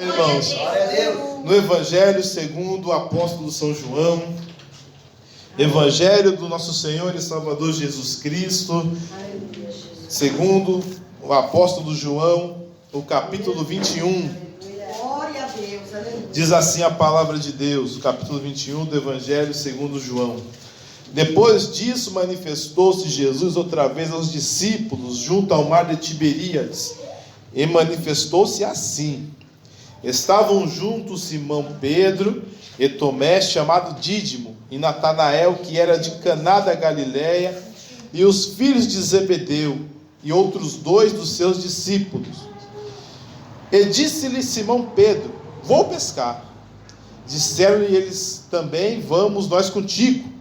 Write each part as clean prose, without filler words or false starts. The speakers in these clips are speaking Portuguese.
Irmãos, no Evangelho segundo o apóstolo São João, Evangelho do nosso Senhor e Salvador Jesus Cristo, segundo o apóstolo João, o capítulo 21, diz assim a palavra de Deus, o capítulo 21 do Evangelho segundo João. Depois disso manifestou-se Jesus outra vez aos discípulos junto ao mar de Tiberíades, e manifestou-se assim: estavam juntos Simão Pedro e Tomé, chamado Dídimo, e Natanael, que era de Caná da Galileia, e os filhos de Zebedeu, e outros 2 dos seus discípulos. E disse-lhe Simão Pedro: vou pescar. Disseram-lhe eles também: vamos nós contigo.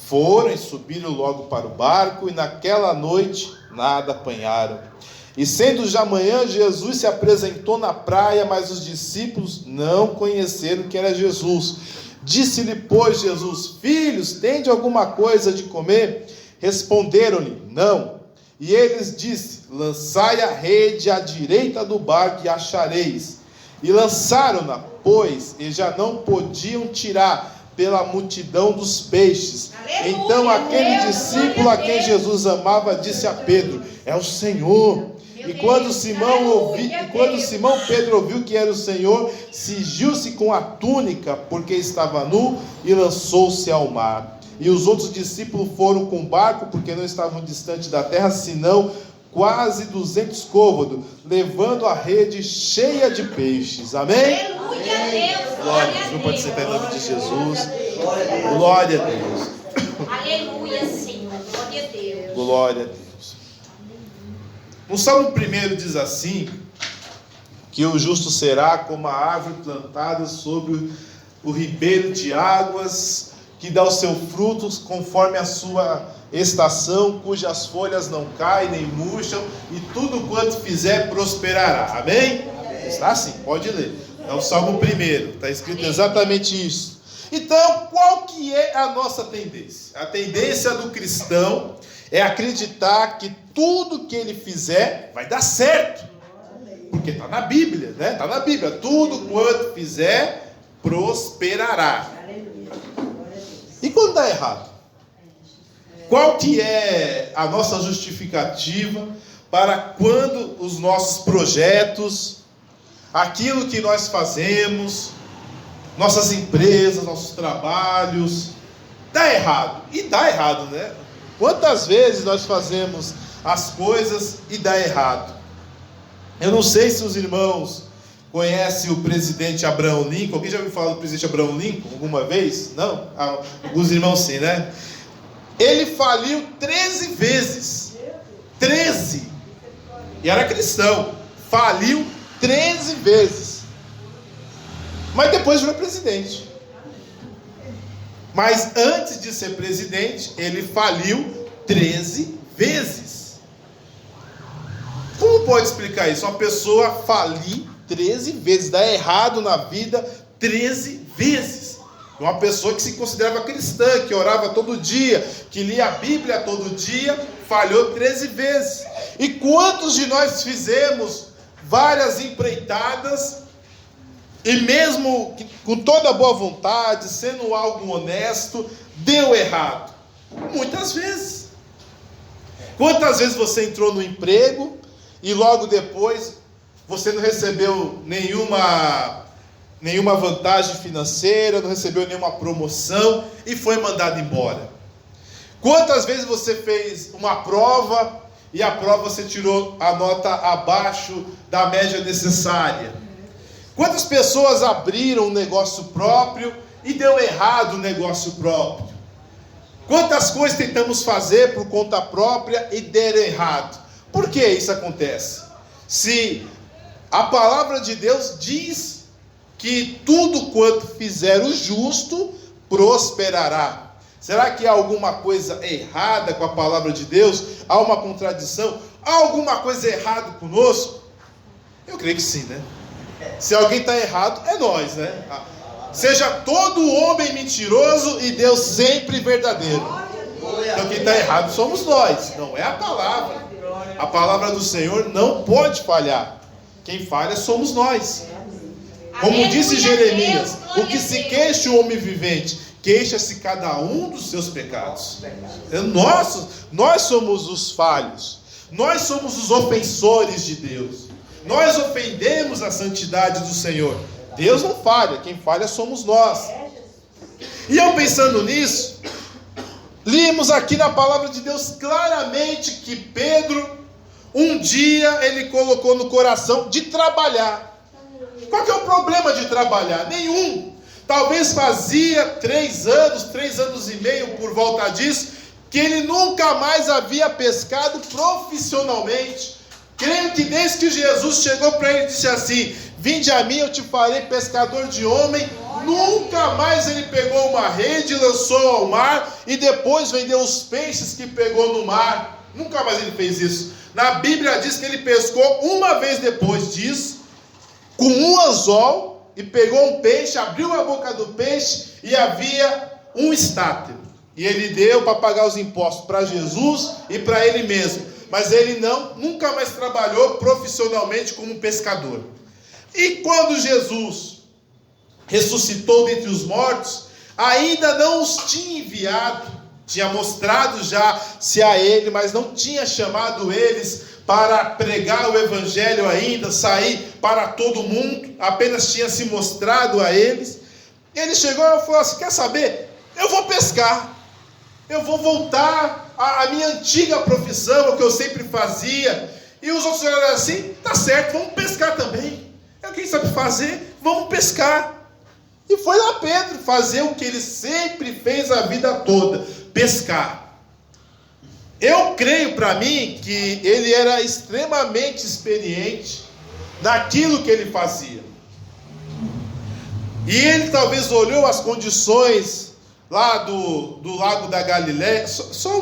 Foram e subiram logo para o barco, e naquela noite nada apanharam. E sendo já manhã, Jesus se apresentou na praia, mas os discípulos não conheceram que era Jesus. Disse-lhe, pois, Jesus: filhos, tende alguma coisa de comer? Responderam-lhe: não. E eles disse: lançai a rede à direita do barco e achareis. E lançaram-na, pois, e já não podiam tirar pela multidão dos peixes. Aleluia, então aquele discípulo a quem Jesus amava disse a Pedro: é o Senhor. E quando Simão Pedro ouviu que era o Senhor, cingiu-se com a túnica, porque estava nu, e lançou-se ao mar. E os outros discípulos foram com o barco, porque não estavam distante da terra, senão quase 200 côvados, levando a rede cheia de peixes. Amém? Aleluia, Deus. Glória a Deus. Não pode ser em nome de Jesus. Glória a Deus. Aleluia, Senhor. Glória a Deus. Glória a Deus. No Salmo 1 diz assim: que o justo será como a árvore plantada sobre o ribeiro de águas, que dá os seus frutos conforme a sua estação, cujas folhas não caem nem murcham, e tudo quanto fizer prosperará. Amém? Está assim, pode ler. É o Salmo 1, está escrito exatamente isso. Então, qual que é a nossa tendência? A tendência do cristão é acreditar que tudo que ele fizer vai dar certo. Porque está na Bíblia, né? Está na Bíblia. Tudo quanto fizer, prosperará. E quando dá errado? Qual que é a nossa justificativa para quando os nossos projetos, aquilo que nós fazemos, nossas empresas, nossos trabalhos, dá errado? E dá errado, né? Quantas vezes nós fazemos as coisas e dá errado? Eu não sei se os irmãos conhecem o presidente Abraham Lincoln. Alguém já ouviu falar do presidente Abraham Lincoln alguma vez? Não? Alguns irmãos sim, né? Ele faliu 13 vezes. 13. E era cristão. Faliu 13 vezes. Mas depois virou presidente. Mas antes de ser presidente, ele faliu 13 vezes. Como pode explicar isso? Uma pessoa falir 13 vezes, dar errado na vida 13 vezes. Uma pessoa que se considerava cristã, que orava todo dia, que lia a Bíblia todo dia, falhou 13 vezes. E quantos de nós fizemos várias empreitadas, e mesmo com toda boa vontade, sendo algo honesto, deu errado? Muitas vezes. Quantas vezes você entrou no emprego e logo depois você não recebeu nenhuma vantagem financeira, não recebeu nenhuma promoção e foi mandado embora? Quantas vezes você fez uma prova e a prova você tirou a nota abaixo da média necessária? Quantas pessoas abriram um negócio próprio e deu errado o negócio próprio? Quantas coisas tentamos fazer por conta própria e deram errado? Por que isso acontece? Se a palavra de Deus diz que tudo quanto fizer o justo prosperará. Será que há alguma coisa errada com a palavra de Deus? Há uma contradição? Há alguma coisa errada conosco? Eu creio que sim, né? Se alguém está errado, é nós, né? Seja todo homem mentiroso e Deus sempre verdadeiro. Então quem está errado somos nós, não é a palavra. A palavra do Senhor não pode falhar. Quem falha somos nós. Como disse Jeremias, Deus, o que se queixa o homem vivente, queixa-se cada um dos seus pecados. Nós somos os falhos, nós somos os ofensores de Deus, nós ofendemos a santidade do Senhor. Deus não falha, quem falha somos nós. E eu pensando nisso, lemos aqui na palavra de Deus claramente que Pedro, um dia ele colocou no coração de trabalhar. Qual que é o problema de trabalhar? Nenhum. Talvez fazia 3 anos e meio por volta disso, que ele nunca mais havia pescado profissionalmente. Creio que desde que Jesus chegou para ele e disse assim: vinde a mim, eu te farei pescador de homem. Nunca mais ele pegou uma rede, lançou ao mar e depois vendeu os peixes que pegou no mar. Nunca mais ele fez isso. Na Bíblia diz que ele pescou uma vez depois disso, com um anzol, e pegou um peixe, abriu a boca do peixe e havia um estáter. E ele deu para pagar os impostos para Jesus e para ele mesmo. Mas ele nunca mais trabalhou profissionalmente como pescador. E quando Jesus ressuscitou dentre os mortos, ainda não os tinha enviado, tinha mostrado já-se a ele, mas não tinha chamado eles para pregar o evangelho ainda, sair para todo mundo, apenas tinha se mostrado a eles. Ele chegou e falou assim: quer saber? Eu vou pescar, eu vou voltar à minha antiga profissão, o que eu sempre fazia. E os outros olharam assim: tá certo, vamos pescar também. Quem sabe fazer, vamos pescar. E foi lá Pedro fazer o que ele sempre fez a vida toda: pescar. Eu creio para mim que ele era extremamente experiente naquilo que ele fazia. E ele talvez olhou as condições lá do lago da Galileia. Só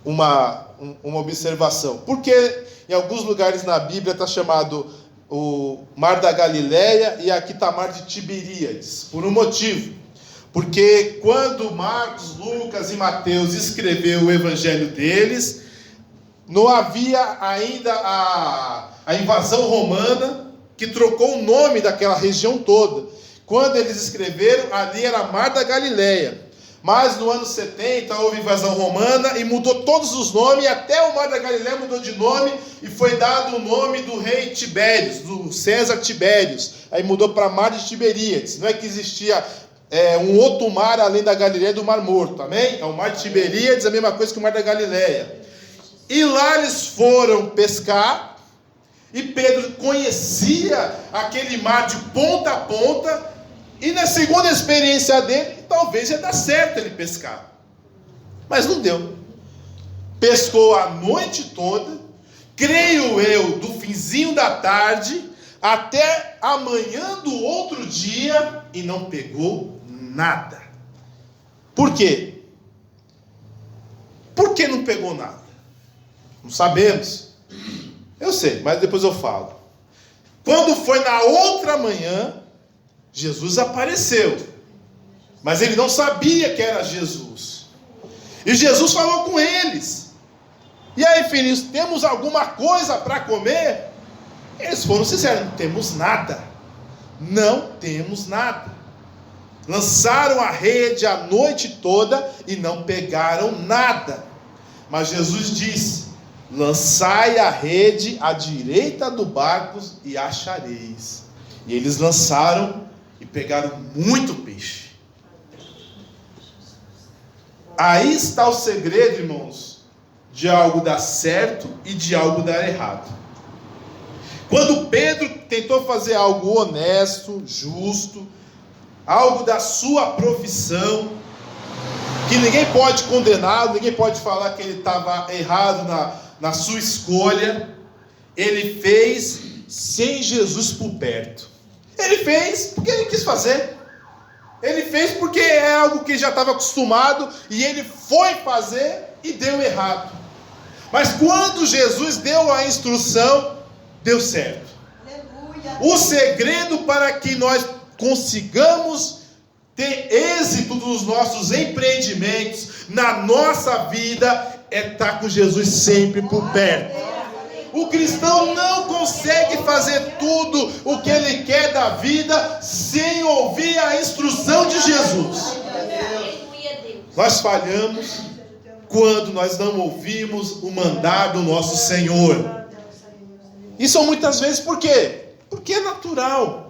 uma observação. Porque em alguns lugares na Bíblia está chamado o Mar da Galileia e aqui está Mar de Tiberíades, por um motivo. Porque quando Marcos, Lucas e Mateus escreveu o evangelho deles, não havia ainda a invasão romana, que trocou o nome daquela região toda. Quando eles escreveram, ali era Mar da Galileia. Mas no ano 70 houve invasão romana e mudou todos os nomes, e até o Mar da Galileia mudou de nome e foi dado o nome do rei Tibérios, do César Tibérios. Aí mudou para Mar de Tiberíades. Não é que existia um outro mar além da Galileia, do Mar Morto, amém? É o Mar de Tiberíades, a mesma coisa que o Mar da Galileia. E lá eles foram pescar, e Pedro conhecia aquele mar de ponta a ponta, e na segunda experiência dele, talvez ia dar certo ele pescar. Mas não deu. Pescou a noite toda, creio eu, do finzinho da tarde até amanhã do outro dia, e não pegou nada. Por quê? Por que não pegou nada? Não sabemos. Eu sei, mas depois eu falo. Quando foi na outra manhã, Jesus apareceu. Mas ele não sabia que era Jesus. E Jesus falou com eles. E aí, filhinhos, temos alguma coisa para comer? Eles foram sinceros: não temos nada. Não temos nada. Lançaram a rede a noite toda e não pegaram nada. Mas Jesus disse: lançai a rede à direita do barco e achareis. E eles lançaram e pegaram muito peixe. Aí está o segredo, irmãos, de algo dar certo e de algo dar errado. Quando Pedro tentou fazer algo honesto, justo, algo da sua profissão, que ninguém pode condená-lo, ninguém pode falar que ele estava errado na sua escolha, ele fez sem Jesus por perto. Ele fez porque ele quis fazer. Ele fez porque é algo que já estava acostumado, e ele foi fazer e deu errado. Mas quando Jesus deu a instrução, deu certo. Aleluia. O segredo para que nós consigamos ter êxito nos nossos empreendimentos, na nossa vida, é estar com Jesus sempre por perto. O cristão não consegue fazer tudo o que ele quer da vida sem ouvir a instrução de Jesus. Nós falhamos quando nós não ouvimos o mandar do nosso Senhor. Isso muitas vezes por quê? Porque é natural.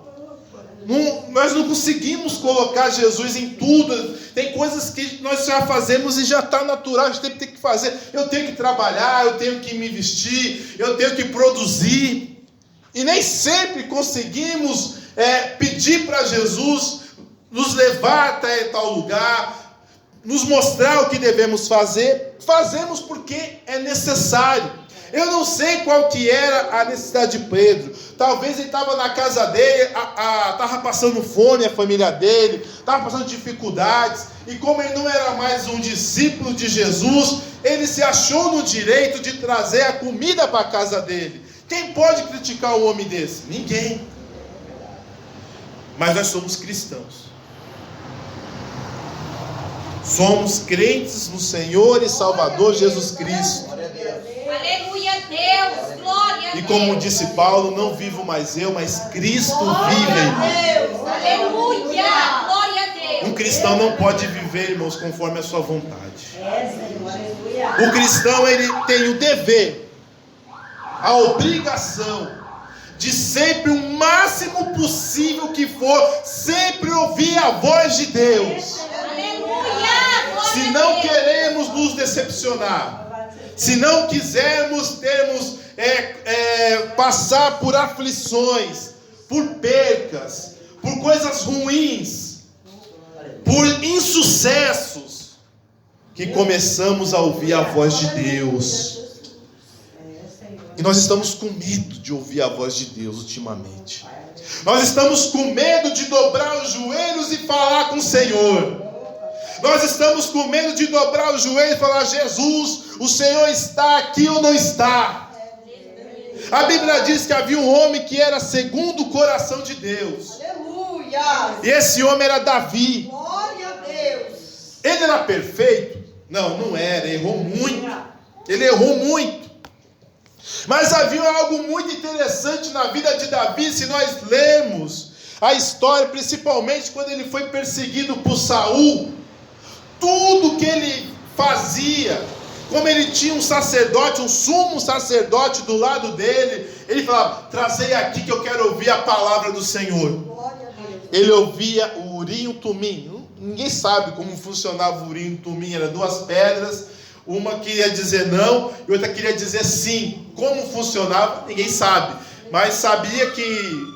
Nós não conseguimos colocar Jesus em tudo. Tem coisas que nós já fazemos e já está natural. A gente tem que fazer. Eu tenho que trabalhar, eu tenho que me vestir, eu tenho que produzir. E nem sempre conseguimos pedir para Jesus nos levar até tal lugar, nos mostrar o que devemos fazer. Fazemos porque é necessário. Eu não sei qual que era a necessidade de Pedro. Talvez ele estava na casa dele, estava passando fome a família dele, estava passando dificuldades. E como ele não era mais um discípulo de Jesus, ele se achou no direito de trazer a comida para a casa dele. Quem pode criticar um homem desse? Ninguém. Mas nós somos cristãos. Somos crentes no Senhor e Salvador Jesus Cristo. Aleluia, Deus, glória a Deus. E como disse Paulo, não vivo mais eu, mas Cristo vive em mim. Aleluia, glória a Deus. Um cristão não pode viver, irmãos, conforme a sua vontade. O cristão, ele tem o dever, a obrigação de sempre, o máximo possível que for, sempre ouvir a voz de Deus. Aleluia, Se não queremos nos decepcionar, se não quisermos passar por aflições, por percas, por coisas ruins, por insucessos, que começamos a ouvir a voz de Deus. E nós estamos com medo de ouvir a voz de Deus ultimamente. Nós estamos com medo de dobrar os joelhos e falar com o Senhor. Nós estamos com medo de dobrar os joelhos e falar: Jesus, o Senhor está aqui ou não está? A Bíblia diz que havia um homem que era segundo o coração de Deus. Aleluia! E esse homem era Davi. Glória a Deus! Ele era perfeito? Não, não era. Errou muito. Ele errou muito. Mas havia algo muito interessante na vida de Davi. Se nós lermos a história, principalmente quando ele foi perseguido por Saul, tudo que ele fazia, como ele tinha um sacerdote, um sumo sacerdote do lado dele, ele falava: trazei aqui que eu quero ouvir a palavra do Senhor. Glória a Deus! Ele ouvia o Urim e o Tumim. Ninguém sabe como funcionava o Urim e o Tumim. Eram duas pedras, uma queria dizer não e outra queria dizer sim. Como funcionava, ninguém sabe, mas sabia que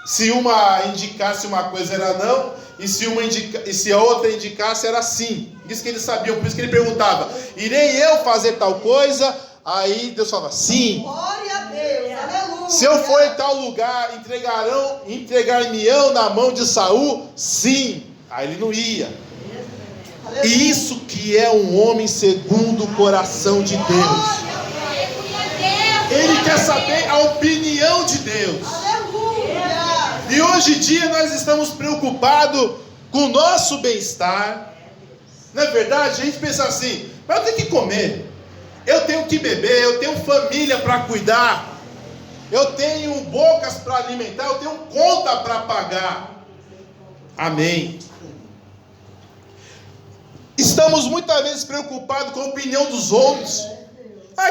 se uma indicasse uma coisa era não, e se a outra indicasse era sim. Isso que eles sabiam, por isso que ele perguntava: irei eu fazer tal coisa? Aí Deus falava: sim. Glória a Deus! Aleluia! Se eu for em tal lugar, entregar-me-ão na mão de Saul? Sim. Aí ele não ia. Aleluia! E isso que é um homem segundo o coração de Deus. Aleluia, Deus. Ele quer saber a opinião de Deus. Aleluia! E hoje em dia nós estamos preocupados com o nosso bem-estar. Não é verdade? A gente pensa assim: mas eu tenho que comer, eu tenho que beber, eu tenho família para cuidar, eu tenho bocas para alimentar, eu tenho conta para pagar. Amém. Estamos muitas vezes preocupados com a opinião dos outros.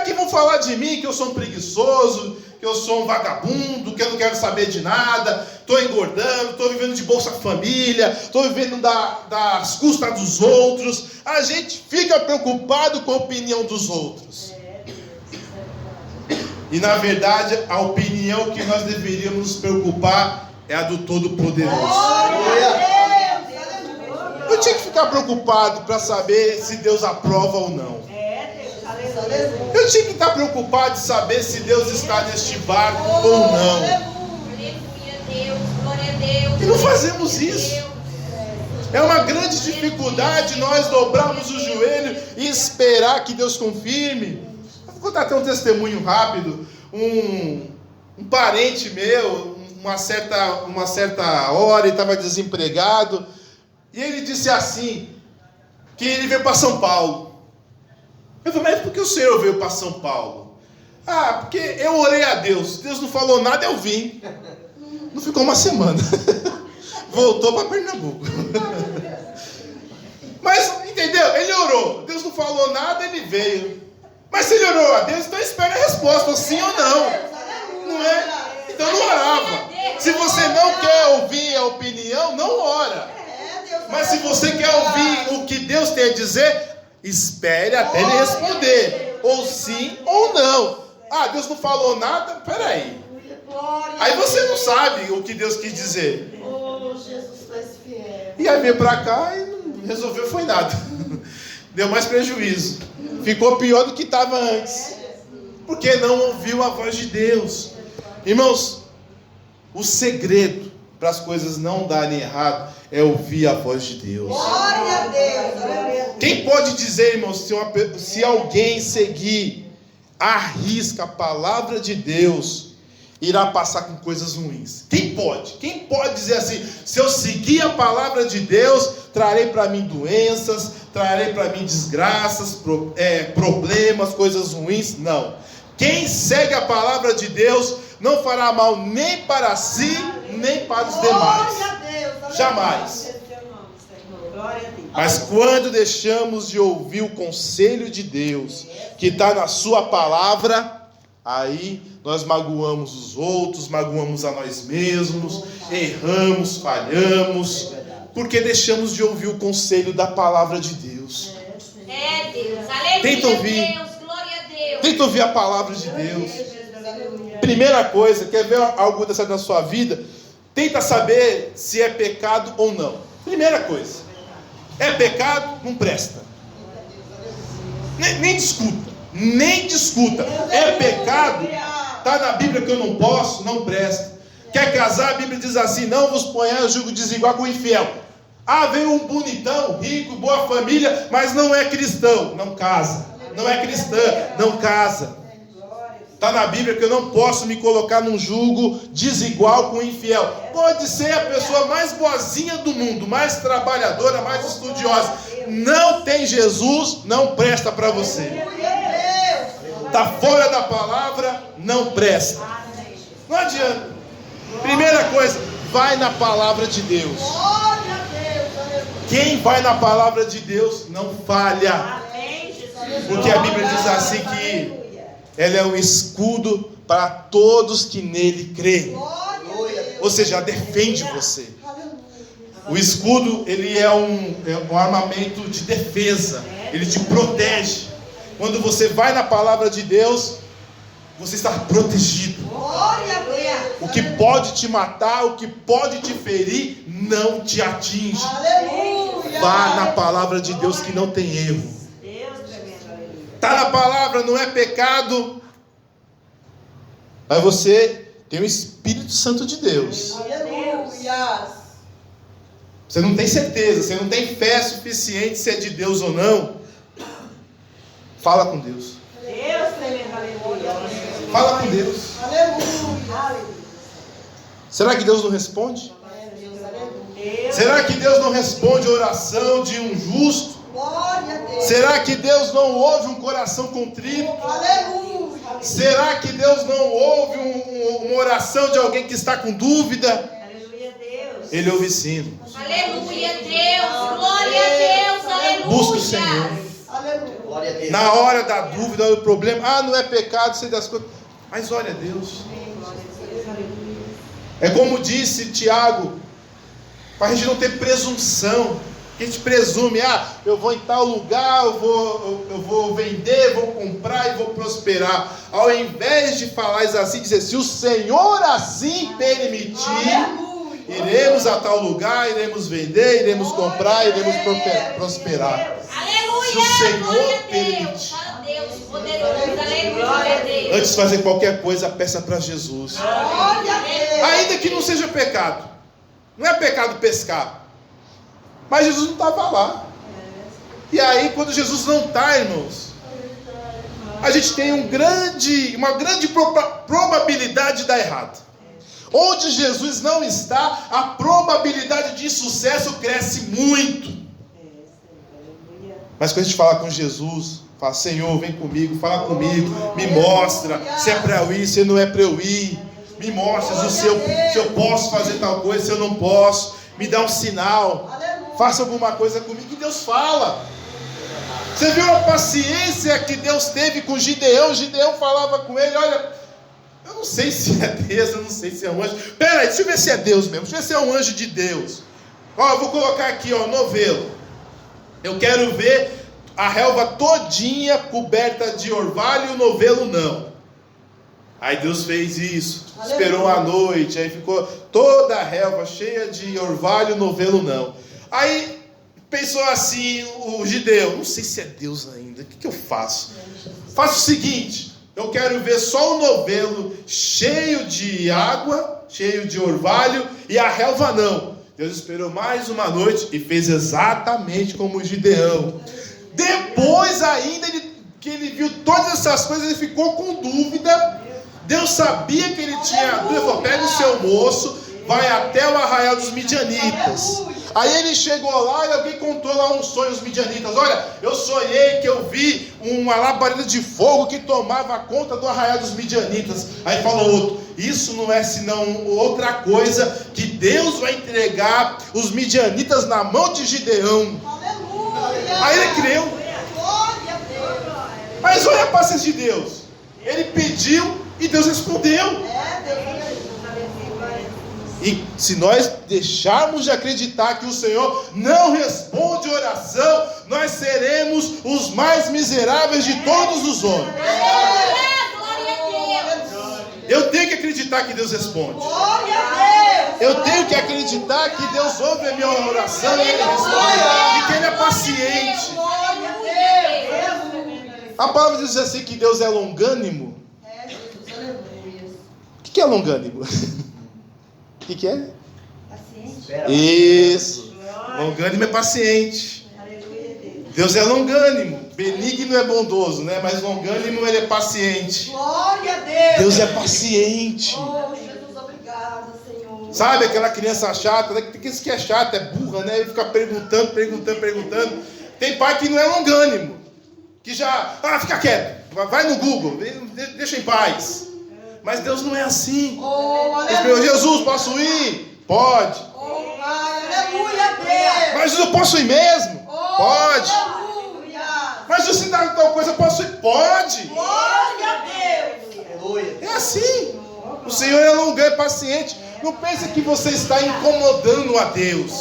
Que vão falar de mim que eu sou um preguiçoso, que eu sou um vagabundo, que eu não quero saber de nada, estou engordando, estou vivendo de Bolsa Família, estou vivendo das custas dos outros. A gente fica preocupado com a opinião dos outros. E na verdade, a opinião que nós deveríamos nos preocupar é a do Todo-Poderoso. Glória a Deus! Aleluia! Eu tinha que ficar preocupado para saber se Deus aprova ou não. Aleluia! Eu tinha que estar preocupado de saber se Deus está neste barco ou não. Aleluia, Deus, glória a Deus. E não fazemos isso. É uma grande dificuldade nós dobrarmos o joelho e esperar que Deus confirme. Vou contar até um testemunho rápido. Um parente meu, uma certa hora, ele estava desempregado, e ele disse assim, que ele veio para São Paulo. Eu falei: mas por que o senhor veio para São Paulo? Ah, porque eu orei a Deus. Deus não falou nada, eu vim. Não ficou uma semana. Voltou para Pernambuco. Mas, entendeu? Ele orou. Deus não falou nada, ele veio. Mas se ele orou a Deus, então espera a resposta, sim ou não. Não é? Então não orava. Se você não quer ouvir a opinião, não ora. Mas se você quer ouvir o que Deus tem a dizer, espere até ele responder. Ou sim ou não. Ah, Deus não falou nada? Peraí. Aí você não sabe o que Deus quis dizer. E aí veio pra cá e não resolveu foi nada. Deu mais prejuízo. Ficou pior do que estava antes. Porque não ouviu a voz de Deus. Irmãos, o segredo para as coisas não darem errado é ouvir a voz de Deus. Glória a Deus. Quem pode dizer, irmãos, se alguém seguir à risca a palavra de Deus, irá passar com coisas ruins? Quem pode? Quem pode dizer assim: se eu seguir a palavra de Deus, trarei para mim doenças, trarei para mim desgraças, problemas, coisas ruins? Não. Quem segue a palavra de Deus não fará mal nem para si, nem para os demais. Jamais. Mas quando deixamos de ouvir o conselho de Deus, que está na sua palavra, aí nós magoamos os outros, magoamos a nós mesmos, erramos, falhamos, porque deixamos de ouvir o conselho da palavra de Deus. É Deus, aleluia. Tenta ouvir. Deus, glória a Deus. Tenta ouvir a palavra de Deus. Primeira coisa, quer ver algo dessa na sua vida? Tenta saber se é pecado ou não. Primeira coisa. É pecado? Não presta. Nem discuta. Nem discuta. É pecado? Está na Bíblia que eu não posso? Não presta. Quer casar? A Bíblia diz assim: não vos ponhais julgo desigual com o infiel. Ah, veio um bonitão, rico, boa família, mas não é cristão. Não casa. Não é cristã. Não casa. Está na Bíblia que eu não posso me colocar num julgo desigual com o infiel. Pode ser a pessoa mais boazinha do mundo, mais trabalhadora, mais estudiosa. Não tem Jesus, não presta para você. Está fora da palavra, não presta. Não adianta. Primeira coisa, vai na palavra de Deus. Quem vai na palavra de Deus não falha. Porque a Bíblia diz assim que ela é um escudo para todos que nele creem. Ou seja, ela defende você. O escudo, ele é um armamento de defesa. Ele te protege. Quando você vai na palavra de Deus, você está protegido. O que pode te matar, o que pode te ferir, não te atinge. Vá na palavra de Deus que não tem erro. Está na palavra, não é pecado. Mas você tem o Espírito Santo de Deus. Você não tem certeza, você não tem fé suficiente se é de Deus ou não. Fala com Deus. Fala com Deus. Será que Deus não responde? Será que Deus não responde a oração de um justo? Será que Deus não ouve um coração contrito? Será que Deus não ouve uma oração de alguém que está com dúvida? Ele ouve sim. Aleluia, Deus, glória a Deus, aleluia. Busca o Senhor. Na hora da dúvida, do problema, não é pecado, sei das coisas, mas olha a Deus. É como disse Tiago, para a gente não ter presunção. A gente presume, eu vou em tal lugar, eu vou vender, vou comprar e vou prosperar. Ao invés de falar assim, dizer, se o Senhor assim permitir, iremos a tal lugar, iremos vender, iremos comprar, iremos prosperar. Aleluia, se o Senhor permitir. Deus poderoso, aleluia. Antes de fazer qualquer coisa, peça para Jesus. Ainda que não seja pecado. Não é pecado pescar. Mas Jesus não estava lá. E aí, quando Jesus não está, irmãos, a gente tem uma grande probabilidade de dar errado. Onde Jesus não está, a probabilidade de sucesso cresce muito. Mas quando a gente fala com Jesus, Fala, Senhor, vem comigo, fala comigo, me mostra se é para eu ir, se não é para eu ir. Me mostra se eu posso fazer tal coisa, se eu não posso. Me dá um sinal. Faça alguma coisa comigo. E Deus fala. Você viu a paciência que Deus teve com Gideão? Gideão falava com ele, olha, eu não sei se é Deus, eu não sei se é um anjo. Pera aí, deixa eu ver se é Deus mesmo. Deixa eu ver se é um anjo de Deus. Ó, eu vou colocar aqui, ó, novelo. Eu quero ver a relva todinha coberta de orvalho e o novelo não. Aí Deus fez isso, esperou a noite, aí ficou toda a relva cheia de orvalho e o novelo não. Aí pensou assim o Gideão, não sei se é Deus ainda, o que eu faço? Faço o seguinte, eu quero ver só o novelo cheio de água, cheio de orvalho e a relva não. Deus esperou mais uma noite e fez exatamente como o Gideão. Depois ainda que ele viu todas essas coisas, ele ficou com dúvida. Deus sabia que ele tinha dúvida, falou, pega o seu moço, vai até o arraial dos midianitas. Aí ele chegou lá e alguém contou lá um sonho aos midianitas. Olha, eu sonhei que eu vi uma labareda de fogo que tomava conta do arraial dos midianitas. Aí falou outro, isso não é senão outra coisa, que Deus vai entregar os midianitas na mão de Gideão. Aí ele creu. Mas olha a paciência de Deus. Ele pediu e Deus respondeu. E se nós deixarmos de acreditar que o Senhor não responde oração, nós seremos os mais miseráveis de todos os homens. Eu tenho que acreditar que Deus responde. Eu tenho que acreditar que Deus ouve a minha oração e Ele responde. E que Ele é paciente. A palavra diz assim que Deus é longânimo. O que é longânimo? O que é? Paciente. Isso. Longânimo é paciente. Deus é longânimo. Benigno é bondoso, né? Mas longânimo, ele é paciente. Glória a Deus. Deus é paciente. Oh, Jesus, obrigado, Senhor. Sabe aquela criança chata, né? Que isso que é chata, é burra, né? Ele fica perguntando. Tem pai que não é longânimo. Que já, fica quieto. Vai no Google, deixa em paz. Mas Deus não é assim. Jesus, posso ir? Pode. Oh, aleluia, Deus. Mas eu posso ir mesmo? Pode. Aleluia. Mas se dá tal coisa, eu posso ir? Pode. Glória a Deus. Aleluia. É assim. O Senhor é longânimo, é paciente. Não pense que você está incomodando a Deus.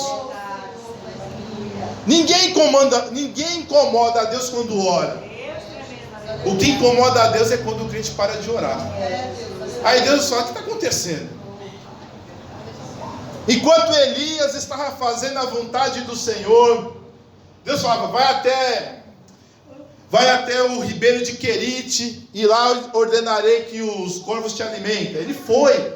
Ninguém incomoda a Deus quando ora. O que incomoda a Deus é quando o crente para de orar. Aí Deus fala, o que está acontecendo? Enquanto Elias estava fazendo a vontade do Senhor, Deus falava, vai até o ribeiro de Querite, e lá ordenarei que os corvos te alimentem. Ele foi.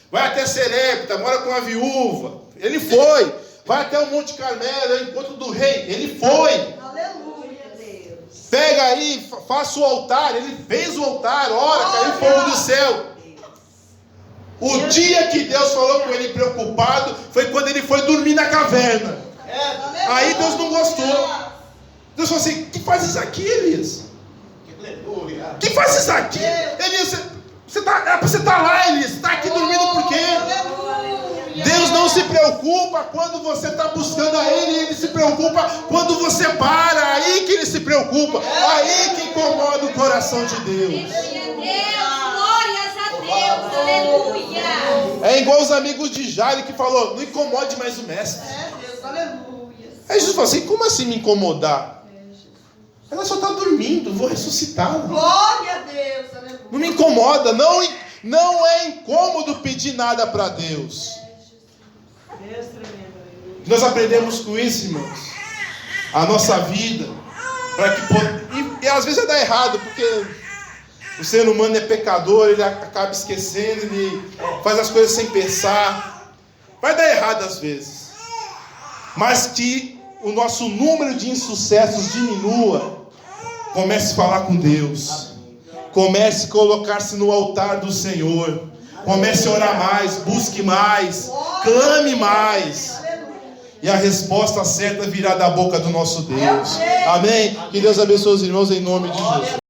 Vai até Serepta, mora com a viúva. Ele foi. Vai até o Monte Carmelo, ao encontro do rei. Ele foi. Aleluia, Deus. Pega aí, faça o altar. Ele fez o altar, ora, caiu fogo do céu. O dia que Deus falou com ele preocupado foi quando ele foi dormir na caverna. Aí Deus não gostou. Deus falou assim, que fazes aqui, Elias? Que fazes aqui? Elias, você tá lá, Elias. Você está aqui dormindo por quê? Deus não se preocupa quando você está buscando a Ele. Ele se preocupa quando você para. Aí que Ele se preocupa. Aí que incomoda o coração de Deus. Glórias a Deus, aleluia. É igual os amigos de Jairo que falou, não incomode mais o mestre. Deus, aleluia. Aí Jesus falou assim, como assim me incomodar? Ela só está dormindo, vou ressuscitá-la. Glória a Deus, aleluia. Não me incomoda, não é incômodo pedir nada para Deus. Nós aprendemos com isso, irmãos. A nossa vida, para que e às vezes dá errado, porque o ser humano é pecador, ele acaba esquecendo, ele faz as coisas sem pensar. Vai dar errado às vezes. Mas que o nosso número de insucessos diminua. Comece a falar com Deus. Comece a colocar-se no altar do Senhor. Comece a orar mais, busque mais, clame mais. E a resposta certa virá da boca do nosso Deus. Eu creio. Amém? Que Deus abençoe os irmãos em nome de Jesus.